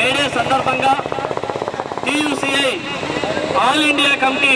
May Day సందర్భంగా TUCI all India committee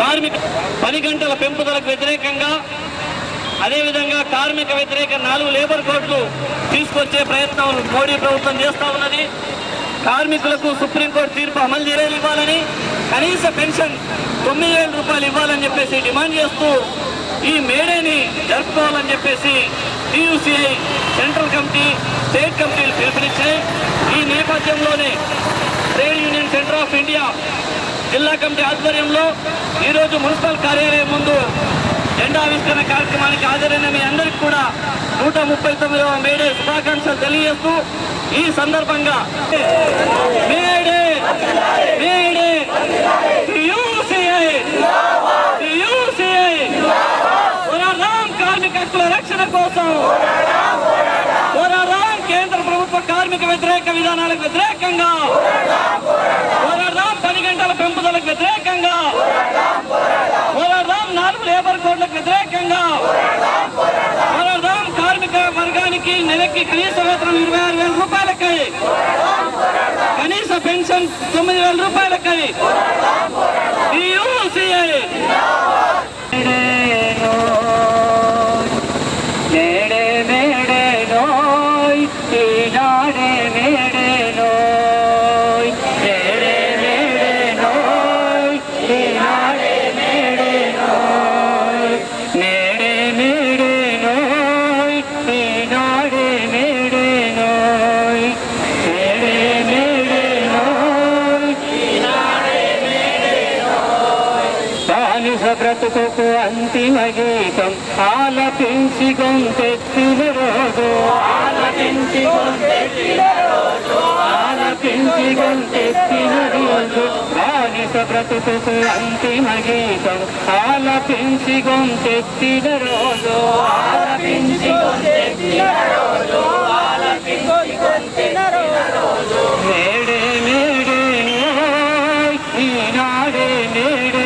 కార్మిక 10 గంటల పెంపుదలకు వ్యతిరేకంగా, అదేవిధంగా కార్మిక వ్యతిరేక 4 లేబర్ కోడ్లు తీసుకొచ్చే ప్రయత్నం మోడీ ప్రభుత్వం చేస్తూ ఉన్నది. కార్మికులకు సుప్రీంకోర్టు తీర్పు అమలు ఇవ్వాలని, కనీస పెన్షన్ 9,000 రూపాయలు ఇవ్వాలని చెప్పేసి డిమాండ్ చేస్తూ ఈ మేడేని జరుపుకోవాలని చెప్పేసి TUCI సెంట్రల్ కమిటీ, స్టేట్ కమిటీలు పిలుపునిచ్చాయి. ఈ నేపథ్యంలోనే trade union centre of India జిల్లా కమిటీ ఆధ్వర్యంలో ఈరోజు మున్సిపల్ కార్యాలయం ముందు జెండావిష్కరణ కార్యక్రమానికి హాజరైన మీ అందరికీ కూడా 139వ మేడే శుభాకాంక్షలు తెలియజేస్తూ ఈ సందర్భంగా మేడే మేడే TUCI పోరాడదాం కార్మిక హక్కుల రక్షణ కోసం, పోరాడదాం కేంద్ర ప్రభుత్వ కార్మిక వ్యతిరేక విధానాలకు వ్యతిరేకంగా, పోరాడదాం 10 గంటల పెంపుదలకు వ్యతిరేకంగా, పోరాడదాం 4 లేబర్ కోడ్లకు వ్యతిరేకంగా, పోరాడదాం కార్మిక వర్గానికి నెలకి కనీస వేతనం 26,000 రూపాయలకై, కనీస పెన్షన్ 9,000 రూపాయలకై. TUCI బ్రతుకు అంతిమ గీతం ఆలపించి గొంతెత్తిన రోజు, ఆలపించి గొంతెత్తిన రోజు, బానిస బ్రతుకు అంతిమ గీతం ఆలపించి గొంతెత్తిన రోజు, ఆలపించి గొంతెత్తిన రోజు, ఆలపించి గొంతెత్తిన రోజు. మేడే మేడే ఈనాడే మేడే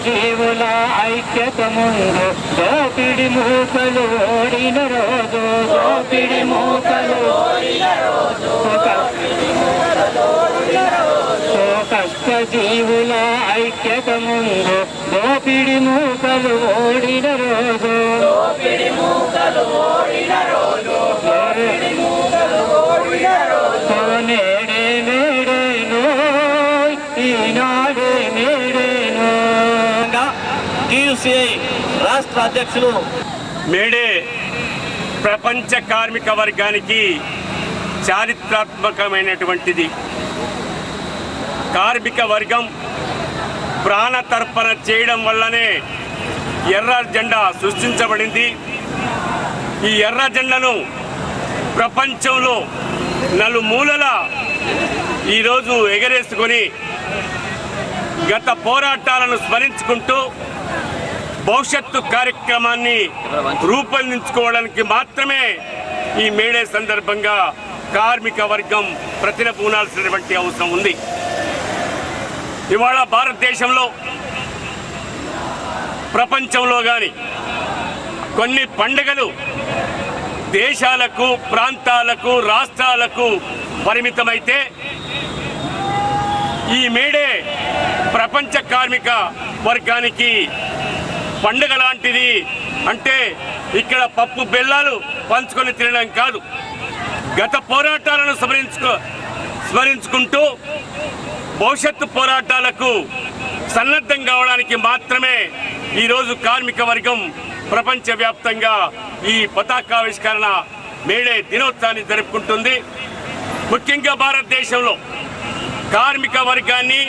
జీవుల ఐక్యత ముందు దోపిడి మూకలు ఓడిన రోజు, దోపిడి మూకలు ఓడిన రోజు, కష్ట జీవుల ఐక్యత ముందు దోపిడి మూకలు ఓడిన రోజు, దోపిడి మూకలు ఓడిన రోజు, దోపిడి మూకలు ఓడిన రోజు. నేడే మేడేనో ఈనాడే మేడేనో. TUCI రాష్ట్ర అధ్యక్షులు మేడే ప్రపంచ కార్మిక వర్గానికి చారిత్రాత్మకమైనటువంటిది. కార్మిక వర్గం ప్రాణతర్పణ చేయడం వల్లనే ఎర్ర జెండా సృష్టించబడింది. ఈ ఎర్ర జెండాను ప్రపంచంలో నలుమూలల ఈరోజు ఎగరేసుకొని గత పోరాటాలను స్మరించుకుంటూ భవిష్యత్తు కార్యక్రమాన్ని రూపొందించుకోవడానికి మాత్రమే ఈ మేడే సందర్భంగా కార్మిక వర్గం ప్రతినపూనాల్సినటువంటి అవసరం ఉంది. ఇవాళ భారతదేశంలో, ప్రపంచంలో కానీ కొన్ని పండుగలు దేశాలకు, ప్రాంతాలకు, రాష్ట్రాలకు పరిమితమైతే ఈ మేడే ప్రపంచ కార్మిక వర్గానికి పండుగ లాంటిది. అంటే ఇక్కడ పప్పు బెల్లాలు పంచుకొని తినడం కాదు, గత పోరాటాలను స్మరించుకుంటూ భవిష్యత్తు పోరాటాలకు సన్నద్ధం కావడానికి మాత్రమే ఈరోజు కార్మిక వర్గం ప్రపంచవ్యాప్తంగా ఈ పతాకావిష్కరణ మేడే దినోత్సవాన్ని జరుపుకుంటుంది. ముఖ్యంగా భారతదేశంలో కార్మిక వర్గాన్ని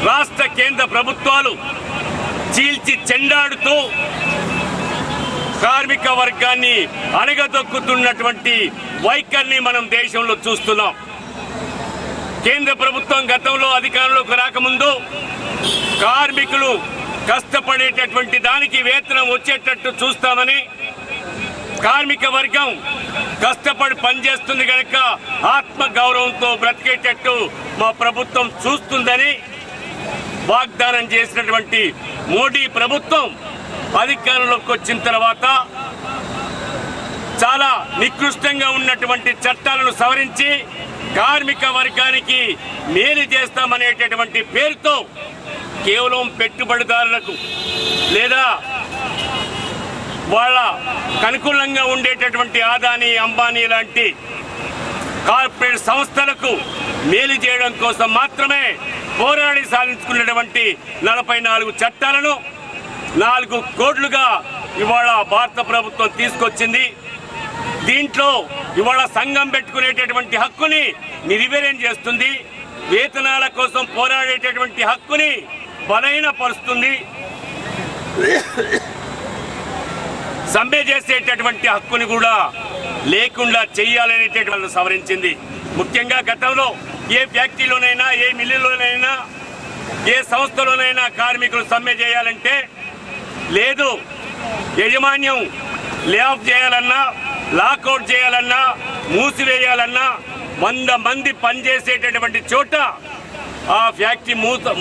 రాష్ట్ర కేంద్ర ప్రభుత్వాలు చీల్చి చెండాడుతూ కార్మిక వర్గాన్ని అణగదొక్కుతున్నటువంటి వైఖరిని మనం దేశంలో చూస్తున్నాం. కేంద్ర ప్రభుత్వం గతంలో అధికారంలోకి రాకముందు కార్మికులు కష్టపడేటటువంటి దానికి వేతనం వచ్చేటట్టు చూస్తామని, కార్మిక వర్గం కష్టపడి పనిచేస్తుంది కనుక ఆత్మ గౌరవంతో బ్రతికేటట్టు మా ప్రభుత్వం చూస్తుందని వాగ్దానం చేసినటువంటి మోడీ ప్రభుత్వం అధికారంలోకి వచ్చిన తర్వాత చాలా నికృష్టంగా ఉన్నటువంటి చట్టాలను సవరించి కార్మిక వర్గానికి మేలు చేస్తామనేటటువంటి పేరుతో కేవలం పెట్టుబడిదారులకు లేదా వాళ్ళ అనుకూలంగా ఉండేటటువంటి అదానీ అంబానీ లాంటి కార్పొరేట్ సంస్థలకు మేలు చేయడం కోసం మాత్రమే పోరాడి సాధించుకున్నటువంటి 44 చట్టాలను 4 కోట్లుగా ఇవాళ భారత ప్రభుత్వం తీసుకొచ్చింది. దీంట్లో ఇవాళ సంఘం పెట్టుకునేటటువంటి హక్కుని నిర్వీర్యం చేస్తుంది. వేతనాల కోసం పోరాడేటటువంటి హక్కుని బలహీనపరుస్తుంది. సమ్మె చేసేటటువంటి హక్కుని కూడా లేకుండా చేయాలనేటటువంటి సవరించింది. ముఖ్యంగా గతంలో ఏ ఫ్యాక్టరీలోనైనా, ఏ మిల్లులోనైనా, ఏ సంస్థలోనైనా కార్మికులు సమ్మె చేయాలంటే లేదు, యజమాన్యం లే ఆఫ్ చేయాలన్నా, లాకౌట్ చేయాలన్నా, మూసివేయాలన్నా 100 మంది పనిచేసేటటువంటి చోట ఆ ఫ్యాక్టరీ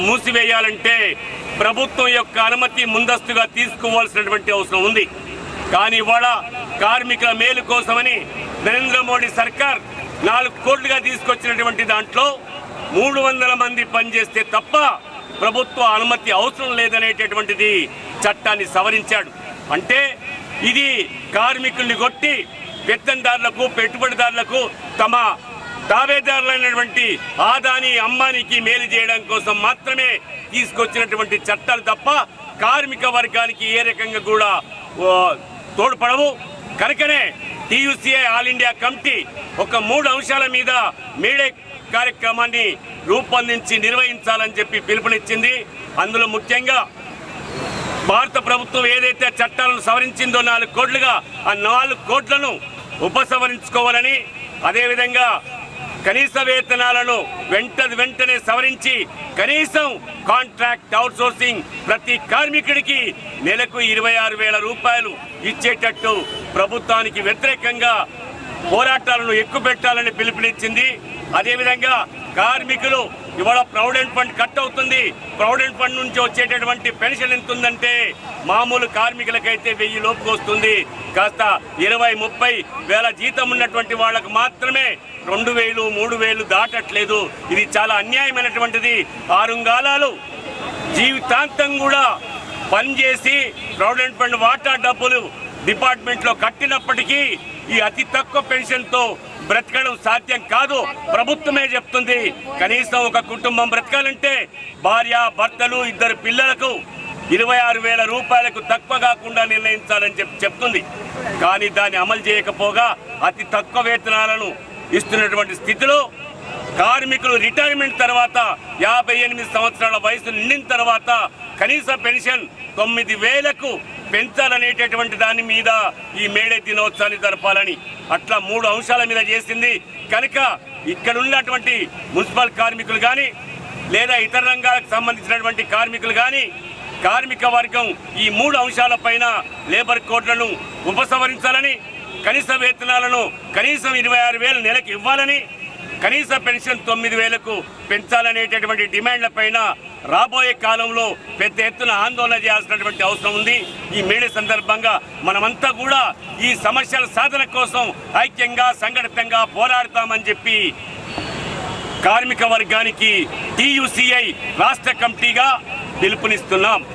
మూసివేయాలంటే ప్రభుత్వం యొక్క అనుమతి ముందస్తుగా తీసుకోవాల్సినటువంటి అవసరం ఉంది. కానీ ఇవాళ కార్మికుల మేలు కోసమని నరేంద్ర మోడీ సర్కార్ 4 కోట్లుగా తీసుకొచ్చినటువంటి దాంట్లో 300 మంది పనిచేస్తే తప్ప ప్రభుత్వ అనుమతి అవసరం లేదనేటటువంటిది చట్టాన్ని సవరించాడు. అంటే ఇది కార్మికుల్ని కొట్టి పెత్తందారులకు, పెట్టుబడిదారులకు, తమ తాబేదారులైనటువంటి అదానీ అంబానీకి మేలు చేయడం కోసం మాత్రమే తీసుకొచ్చినటువంటి చట్టాలు తప్ప కార్మిక వర్గానికి ఏ రకంగా కూడా తోడ్పడవు. కనుకనే టీయూసీఐ ఆల్ ఇండియా కమిటీ ఒక 3 అంశాల మీద మేడే కార్యక్రమాన్ని రూపొందించి నిర్వహించాలని చెప్పి పిలుపునిచ్చింది. అందులో ముఖ్యంగా భారత ప్రభుత్వం ఏదైతే చట్టాలను సవరించిందో 4 కోట్లుగా ఆ 4 కోట్లను ఉపసంహరించుకోవాలని, అదేవిధంగా కనీస వేతనాలను వెంటనే సవరించి కనీసం కాంట్రాక్ట్ అవుట్సోర్సింగ్ ప్రతి కార్మికుడికి నెలకు 26,000 రూపాయలు ఇచ్చేటట్టు ప్రభుత్వానికి వ్యతిరేకంగా పోరాటాలను ఎక్కుపెట్టాలని పిలుపునిచ్చింది. అదేవిధంగా కార్మికులు ఇవాళ ప్రావిడెంట్ ఫండ్ కట్ అవుతుంది. ప్రావిడెంట్ ఫండ్ నుంచి వచ్చేటటువంటి పెన్షన్ ఎంత ఉందంటే మామూలు కార్మికులకైతే 1000 లోపుకు వస్తుంది. కాస్త 20-30 వేల జీతం ఉన్నటువంటి వాళ్ళకు మాత్రమే 2,000, 3,000 దాటట్లేదు. ఇది చాలా అన్యాయమైనటువంటిది. 6 కాలాలు జీవితాంతం కూడా పనిచేసి ప్రావిడెంట్ ఫండ్ వాటా డబ్బులు డిపార్ట్మెంట్లో కట్టినప్పటికీ ఈ అతి తక్కువ పెన్షన్తో బ్రతకడం సాధ్యం కాదు. ప్రభుత్వమే చెప్తుంది కనీసం ఒక కుటుంబం బ్రతకాలంటే భార్య, భర్తలు, 2 పిల్లలకు 26,000 రూపాయలకు తక్కువ కాకుండా నిర్ణయించాలని చెప్తుంది. కానీ దాన్ని అమలు చేయకపోగా అతి తక్కువ వేతనాలను ఇస్తున్నటువంటి స్థితిలో కార్మికులు రిటైర్మెంట్ తర్వాత 58 సంవత్సరాల వయసు నిండిన తర్వాత కనీస పెన్షన్ 9,000కు పెంచాలనేటటువంటి దాని మీద ఈ మేడే దినోత్సవాన్ని జరపాలని అట్లా 3 అంశాల మీద చేసింది. కనుక ఇక్కడ ఉన్నటువంటి మున్సిపల్ కార్మికులు కానీ లేదా ఇతర రంగాలకు సంబంధించినటువంటి కార్మికులు కానీ కార్మిక వర్గం ఈ 3 అంశాలపైన లేబర్ కోడ్లను ఉపసంహరించాలని, కనీస వేతనాలను కనీసం 26,000 నెలకు ఇవ్వాలని, కనీస పెన్షన్ 9,000కు పెంచాలనేటటువంటి డిమాండ్లపైన రాబోయే కాలంలో పెద్ద ఎత్తున ఆందోళన చేయాల్సినటువంటి అవసరం ఉంది. ఈ మేడే సందర్భంగా మనమంతా కూడా ఈ సమస్యల సాధన కోసం ఐక్యంగా సంఘటితంగా పోరాడతామని చెప్పి కార్మిక వర్గానికి టీయూసీఐ రాష్ట్ర కమిటీగా పిలుపునిస్తున్నాం.